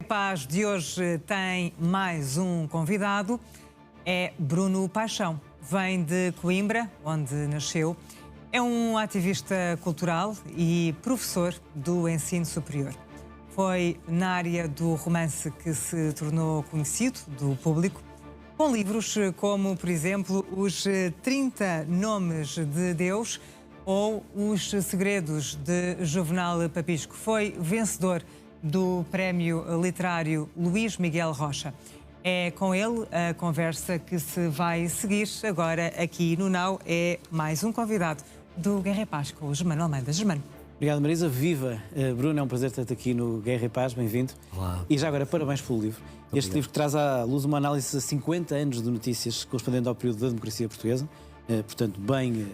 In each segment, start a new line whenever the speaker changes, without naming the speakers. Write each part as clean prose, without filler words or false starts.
Paz de hoje tem mais um convidado, é Bruno Paixão. Vem de Coimbra, onde nasceu. É um ativista cultural e professor do ensino superior. Foi na área do romance que se tornou conhecido do público, com livros como, por exemplo, Os 30 Nomes de Deus ou Os Segredos de Juvenal Papisco. Foi vencedor do Prémio Literário Luís Miguel Rocha. É com ele a conversa que se vai seguir agora aqui no Now. É mais um convidado do Guerra e Paz com o Germano Almeida. Germano.
Obrigado, Marisa. Viva! Bruno, é um prazer ter-te aqui no Guerra e Paz. Bem-vindo.
Olá.
E já agora, parabéns pelo livro. Este livro que traz à luz uma análise a 50 anos de notícias correspondente ao período da democracia portuguesa. Portanto, bem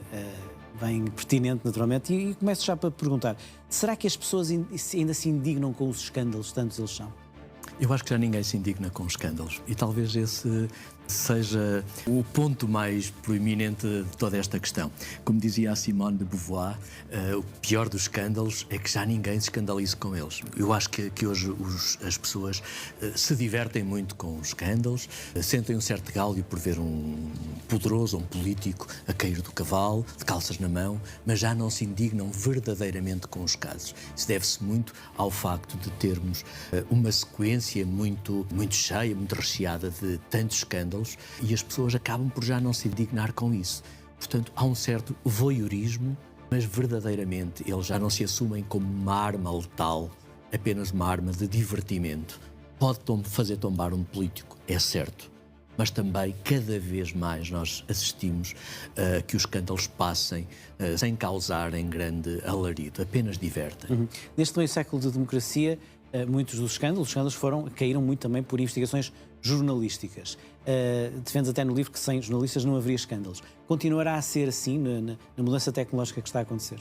pertinente, naturalmente. E começo já para perguntar, será que as pessoas ainda se indignam com os escândalos, tantos eles são?
Eu acho que já ninguém se indigna com escândalos e talvez esse seja o ponto mais proeminente de toda esta questão. Como dizia a Simone de Beauvoir, o pior dos escândalos é que já ninguém se escandalize com eles. Eu acho que hoje as pessoas se divertem muito com os escândalos, sentem um certo gálio por ver um poderoso, um político a cair do cavalo, de calças na mão, mas já não se indignam verdadeiramente com os casos. Isso deve-se muito ao facto de termos uma sequência muito cheia, muito recheada de tantos escândalos, e as pessoas acabam por já não se indignar com isso. Portanto, há um certo voyeurismo, mas verdadeiramente eles já não se assumem como uma arma letal, apenas uma arma de divertimento. Pode fazer tombar um político, é certo, mas também cada vez mais nós assistimos a que os escândalos passem sem causarem grande alarido, apenas divertem.
Neste meio século de democracia, muitos dos escândalos caíram muito também por investigações jornalísticas. Defendes até no livro que sem jornalistas não haveria escândalos. Continuará a ser assim na mudança tecnológica que está a acontecer?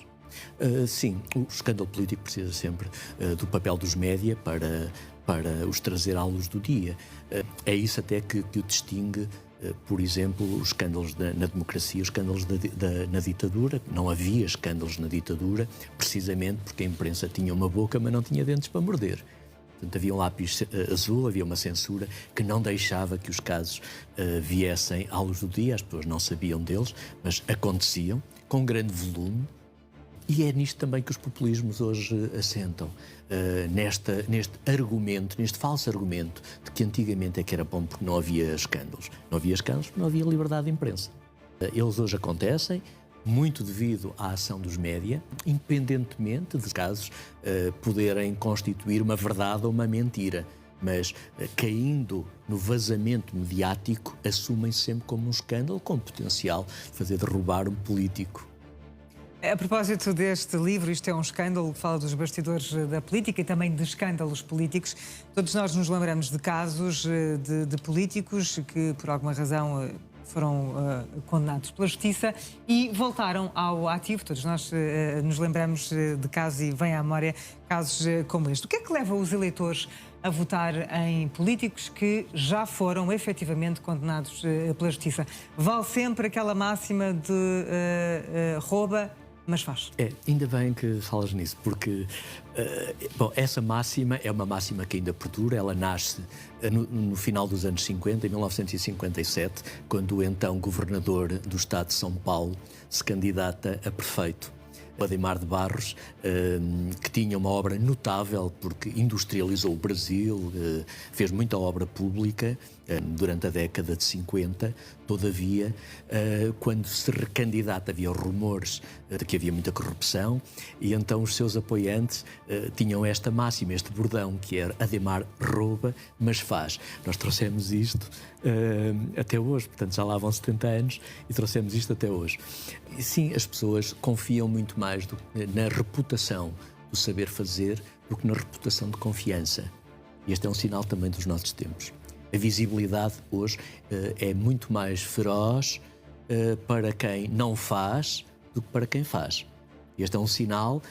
Sim, o escândalo político precisa sempre do papel dos média para os trazer à luz do dia. É isso até que o distingue, por exemplo, os escândalos na democracia, os escândalos na ditadura. Não havia escândalos na ditadura, precisamente porque a imprensa tinha uma boca, mas não tinha dentes para morder. Portanto, havia um lápis azul, havia uma censura que não deixava que os casos viessem à luz do dia. As pessoas não sabiam deles, mas aconteciam com grande volume. E é nisto também que os populismos hoje assentam, neste argumento, neste falso argumento de que antigamente é que era bom porque não havia escândalos. Não havia escândalos porque não havia liberdade de imprensa. Eles hoje acontecem muito devido à ação dos média, independentemente de casos poderem constituir uma verdade ou uma mentira. Mas, caindo no vazamento mediático, assumem-se sempre como um escândalo com potencial de fazer derrubar um político.
A propósito deste livro, isto é um escândalo que fala dos bastidores da política e também de escândalos políticos. Todos nós nos lembramos de casos de políticos que, por alguma razão, foram condenados pela justiça e voltaram ao ativo. Todos nós nos lembramos de casos e vem à memória casos como este. O que é que leva os eleitores a votar em políticos que já foram efetivamente condenados pela justiça? Vale sempre aquela máxima de rouba, mas faz.
Ainda bem que falas nisso, porque essa máxima é uma máxima que ainda perdura. Ela nasce no final dos anos 50, em 1957, quando o então governador do estado de São Paulo se candidata a prefeito. Ademar de Barros, que tinha uma obra notável porque industrializou o Brasil, fez muita obra pública durante a década de 50. Todavia, quando se recandidata, havia rumores de que havia muita corrupção e então os seus apoiantes tinham esta máxima, este bordão, que era: Ademar rouba, mas faz. Nós trouxemos isto até hoje, portanto já lá vão 70 anos e trouxemos isto até hoje. E, sim, as pessoas confiam muito mais na reputação do saber fazer do que na reputação de confiança. E este é um sinal também dos nossos tempos. A visibilidade hoje é muito mais feroz para quem não faz do que para quem faz. Este é um sinal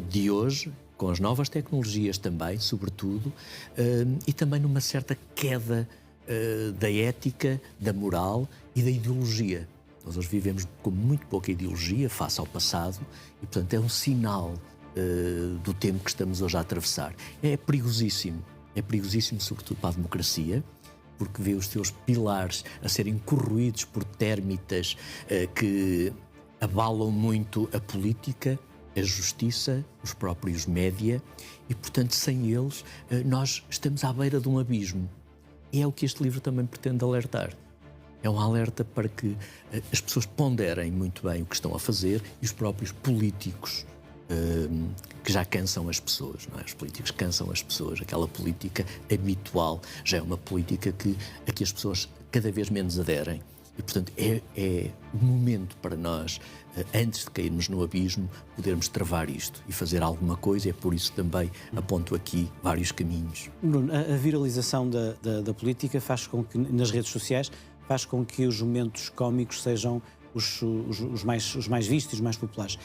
de hoje, com as novas tecnologias também, sobretudo, e também numa certa queda da ética, da moral e da ideologia. Nós hoje vivemos com muito pouca ideologia face ao passado e, portanto, é um sinal do tempo que estamos hoje a atravessar. É perigosíssimo. é perigosíssimo sobretudo para a democracia, porque vê os seus pilares a serem corroídos por térmitas que abalam muito a política, a justiça, os próprios média, e, portanto, sem eles, nós estamos à beira de um abismo. E é o que este livro também pretende alertar. É um alerta para que as pessoas ponderem muito bem o que estão a fazer e os próprios políticos, que já cansam as pessoas, não é? Os políticos cansam as pessoas. Aquela política habitual já é uma política a que as pessoas cada vez menos aderem. E, portanto, é o momento para nós, antes de cairmos no abismo, podermos travar isto e fazer alguma coisa. É por isso também aponto aqui vários caminhos.
Bruno, a viralização da política faz com que, nas redes sociais, faz com que os momentos cómicos sejam os mais vistos e os mais populares.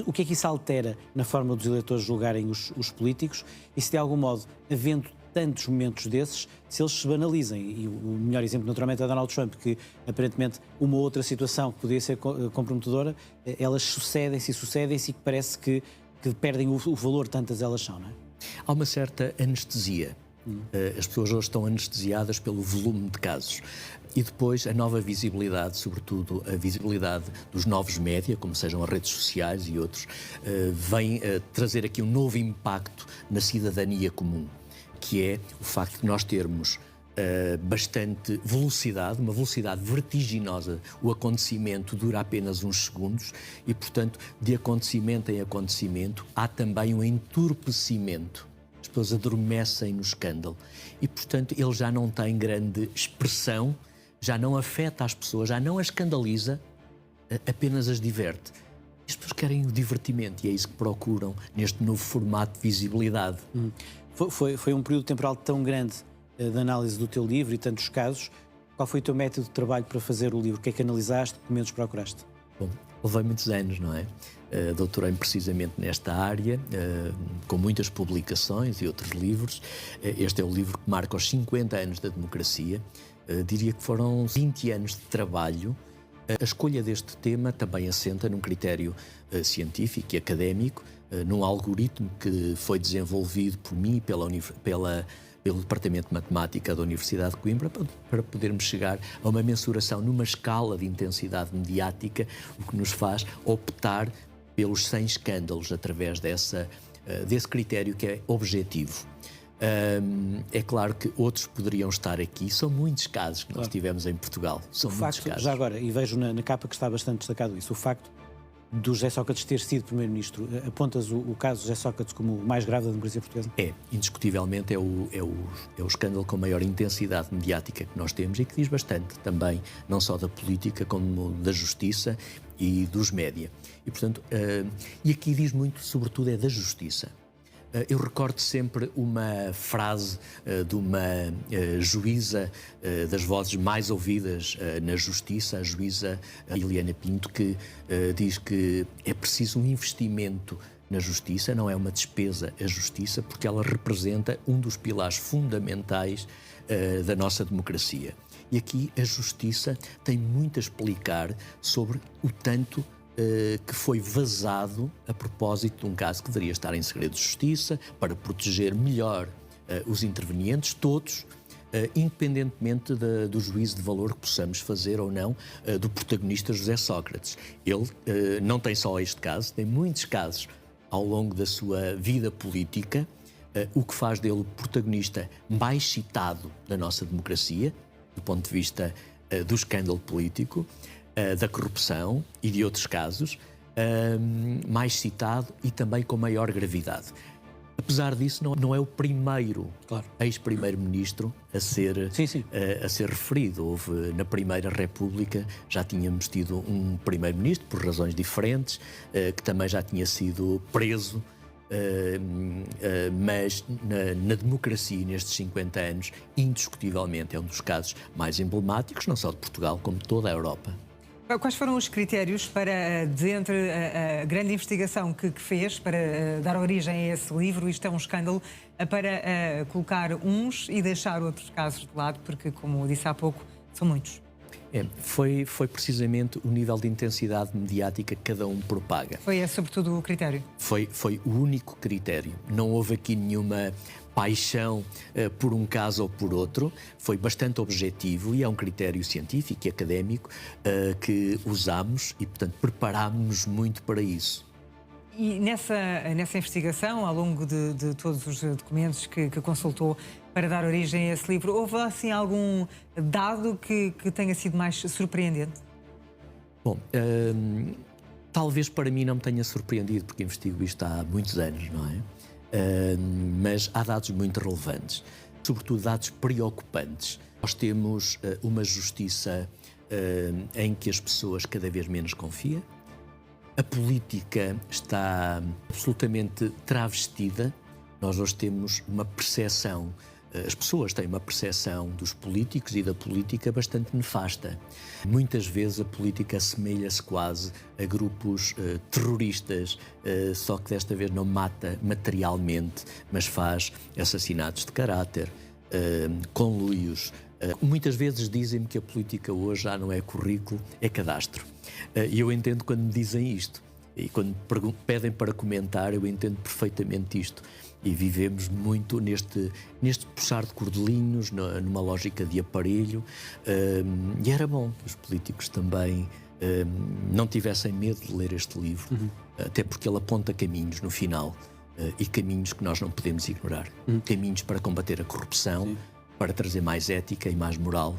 O que é que isso altera na forma dos eleitores julgarem os políticos? E se de algum modo, havendo tantos momentos desses, se eles se banalizem? E o melhor exemplo, naturalmente, é Donald Trump, que aparentemente uma outra situação que podia ser comprometedora, elas sucedem-se e que parece que perdem o valor, tantas elas são, não é?
Há uma certa anestesia. As pessoas hoje estão anestesiadas pelo volume de casos. E depois a nova visibilidade, sobretudo a visibilidade dos novos média, como sejam as redes sociais e outros, vem trazer aqui um novo impacto na cidadania comum, que é o facto de nós termos bastante velocidade, uma velocidade vertiginosa. O acontecimento dura apenas uns segundos e, portanto, de acontecimento em acontecimento, há também um entorpecimento. As pessoas adormecem no escândalo e, portanto, ele já não tem grande expressão, já não afeta as pessoas, já não as escandaliza, apenas as diverte. As pessoas querem o divertimento e é isso que procuram neste novo formato de visibilidade.
Foi um período temporal tão grande de análise do teu livro e tantos casos. Qual foi o teu método de trabalho para fazer o livro? O que é que analisaste? Que momentos procuraste?
Bom, levei muitos anos, não é? Doutorei-me precisamente nesta área, com muitas publicações e outros livros. Este é o livro que marca os 50 anos da democracia. Diria que foram 20 anos de trabalho. A escolha deste tema também assenta num critério científico e académico, num algoritmo que foi desenvolvido por mim e pelo Departamento de Matemática da Universidade de Coimbra para podermos chegar a uma mensuração numa escala de intensidade mediática, o que nos faz optar pelos 100 escândalos através desse critério que é objetivo. É claro que outros poderiam estar aqui. São muitos casos que nós tivemos em Portugal. São muitos casos.
Já agora, e vejo na capa que está bastante destacado isso, o facto do José Sócrates ter sido Primeiro-Ministro, apontas o caso José Sócrates como o mais grave da democracia portuguesa?
Indiscutivelmente é o escândalo com maior intensidade mediática que nós temos e que diz bastante também, não só da política, como da justiça e dos média. E, portanto, e aqui diz muito, sobretudo, é da justiça. Eu recordo sempre uma frase de uma juíza das vozes mais ouvidas na justiça, a juíza Eliana Pinto, que diz que é preciso um investimento na justiça, não é uma despesa a justiça, porque ela representa um dos pilares fundamentais da nossa democracia. E aqui a justiça tem muito a explicar sobre o tanto que foi vazado a propósito de um caso que deveria estar em segredo de justiça para proteger melhor os intervenientes, todos, independentemente do juízo de valor que possamos fazer ou não do protagonista José Sócrates. Ele não tem só este caso, tem muitos casos ao longo da sua vida política, o que faz dele o protagonista mais citado da nossa democracia, do ponto de vista do escândalo político, da corrupção e de outros casos, mais citado e também com maior gravidade. Apesar disso, não é o primeiro ex-primeiro-ministro a ser referido. Houve, na Primeira República, já tínhamos tido um primeiro-ministro, por razões diferentes, que também já tinha sido preso, mas na democracia, nestes 50 anos, indiscutivelmente é um dos casos mais emblemáticos, não só de Portugal, como de toda a Europa.
Quais foram os critérios para, entre a grande investigação que fez para dar origem a esse livro, isto é um escândalo, para colocar uns e deixar outros casos de lado, porque, como disse há pouco, são muitos?
Foi precisamente o nível de intensidade mediática que cada um propaga.
Foi esse, sobretudo, o critério?
Foi o único critério. Não houve aqui nenhuma paixão por um caso ou por outro, foi bastante objetivo e é um critério científico e académico que usamos e, portanto, preparámos-nos muito para isso.
E nessa investigação, ao longo de todos os documentos que consultou para dar origem a esse livro, houve assim algum dado que tenha sido mais surpreendente?
Bom, talvez para mim não me tenha surpreendido, porque investigo isto há muitos anos, não é? Mas há dados muito relevantes, sobretudo dados preocupantes. Nós temos uma justiça em que as pessoas cada vez menos confiam. A política está absolutamente travestida. Nós hoje temos uma percepção, as pessoas têm uma percepção dos políticos e da política bastante nefasta. Muitas vezes a política assemelha-se quase a grupos terroristas, só que desta vez não mata materialmente, mas faz assassinatos de caráter, conluios. Muitas vezes dizem-me que a política hoje já não é currículo, é cadastro. E eu entendo quando me dizem isto. E quando me pedem para comentar, eu entendo perfeitamente isto. E vivemos muito neste puxar de cordelinhos, numa lógica de aparelho. E era bom que os políticos também não tivessem medo de ler este livro, até porque ele aponta caminhos no final, e caminhos que nós não podemos ignorar. Caminhos para combater a corrupção, para trazer mais ética e mais moral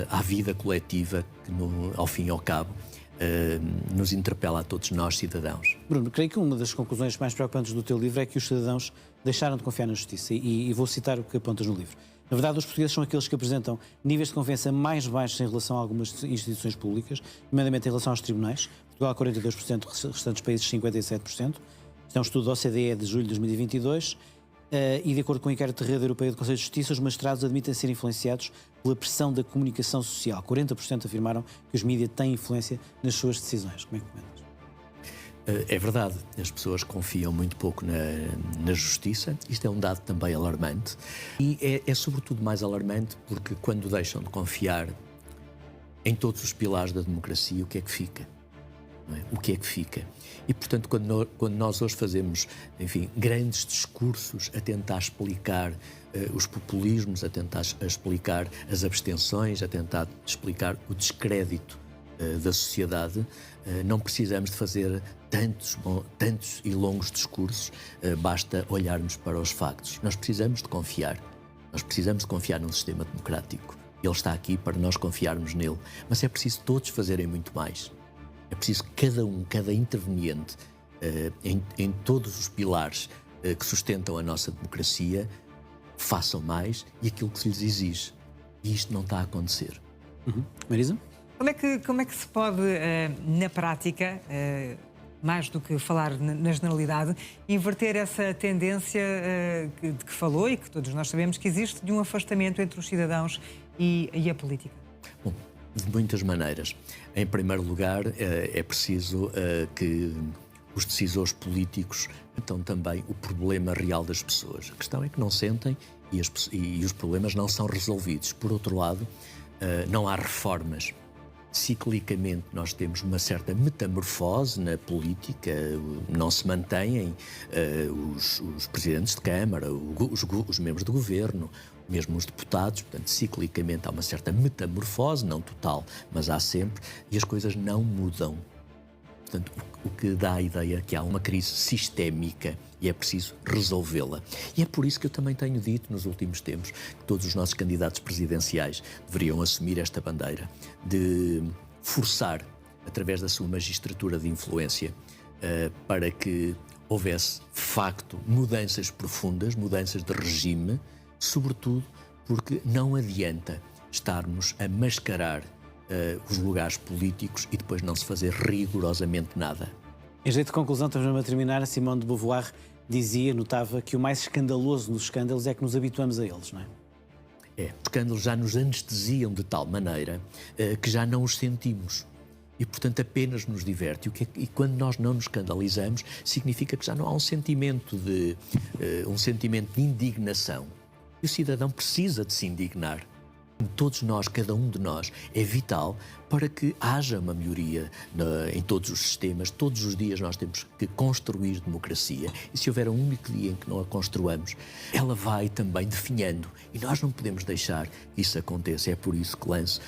à vida coletiva que, ao fim e ao cabo, nos interpela a todos nós, cidadãos.
Bruno, creio que uma das conclusões mais preocupantes do teu livro é que os cidadãos deixaram de confiar na justiça. E vou citar o que apontas no livro. Na verdade, os portugueses são aqueles que apresentam níveis de confiança mais baixos em relação a algumas instituições públicas, nomeadamente em relação aos tribunais. Portugal, 42%, restantes países, 57%. Isto é um estudo da OCDE de julho de 2022. E de acordo com o inquérito de Rede Europeia do Conselho de Justiça, os magistrados admitem ser influenciados pela pressão da comunicação social. 40% afirmaram que os mídias têm influência nas suas decisões. Como é que comentas?
É verdade, as pessoas confiam muito pouco na justiça. Isto é um dado também alarmante. E é sobretudo mais alarmante porque quando deixam de confiar em todos os pilares da democracia, o que é que fica? Não é? O que é que fica? E, portanto, quando nós hoje fazemos, enfim, grandes discursos a tentar explicar os populismos, a tentar explicar as abstenções, a tentar explicar o descrédito da sociedade, não precisamos de fazer tantos e longos discursos, basta olharmos para os factos. Nós precisamos de confiar. Nós precisamos de confiar num sistema democrático. Ele está aqui para nós confiarmos nele. Mas é preciso todos fazerem muito mais. É preciso que cada interveniente em todos os pilares que sustentam a nossa democracia façam mais e aquilo que se lhes exige. E isto não está a acontecer.
Marisa?
Como é que se pode, na prática, mais do que falar na generalidade, inverter essa tendência de que falou e que todos nós sabemos que existe de um afastamento entre os cidadãos e a política?
Bom, de muitas maneiras. Em primeiro lugar, é preciso que os decisores políticos então também o problema real das pessoas. A questão é que não sentem e os problemas não são resolvidos. Por outro lado, não há reformas. Ciclicamente nós temos uma certa metamorfose na política, não se mantêm os presidentes de Câmara, os membros do governo, mesmo os deputados, portanto, ciclicamente há uma certa metamorfose, não total, mas há sempre, e as coisas não mudam. Portanto, o que dá a ideia que há uma crise sistémica e é preciso resolvê-la. E é por isso que eu também tenho dito nos últimos tempos que todos os nossos candidatos presidenciais deveriam assumir esta bandeira de forçar, através da sua magistratura de influência, para que houvesse, de facto, mudanças profundas, mudanças de regime, sobretudo porque não adianta estarmos a mascarar os lugares políticos e depois não se fazer rigorosamente nada.
Em jeito de conclusão, estamos a terminar, a Simone de Beauvoir notava que o mais escandaloso nos escândalos é que nos habituamos a eles, não é?
Os escândalos já nos anestesiam de tal maneira que já não os sentimos. E, portanto, apenas nos diverte. E quando nós não nos escandalizamos, significa que já não há um sentimento de indignação. E o cidadão precisa de se indignar. todos nós, cada um de nós, é vital para que haja uma melhoria em todos os sistemas. Todos os dias nós temos que construir democracia. E se houver um único dia em que não a construamos, ela vai também definhando. E nós não podemos deixar que isso aconteça. É por isso que lanço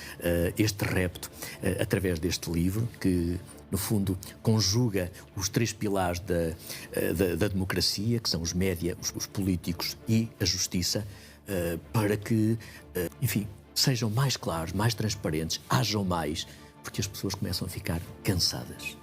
este repto através deste livro, que no fundo conjuga os 3 pilares da democracia, que são os média, os políticos e a justiça, para que, enfim, sejam mais claros, mais transparentes, hajam mais, porque as pessoas começam a ficar cansadas.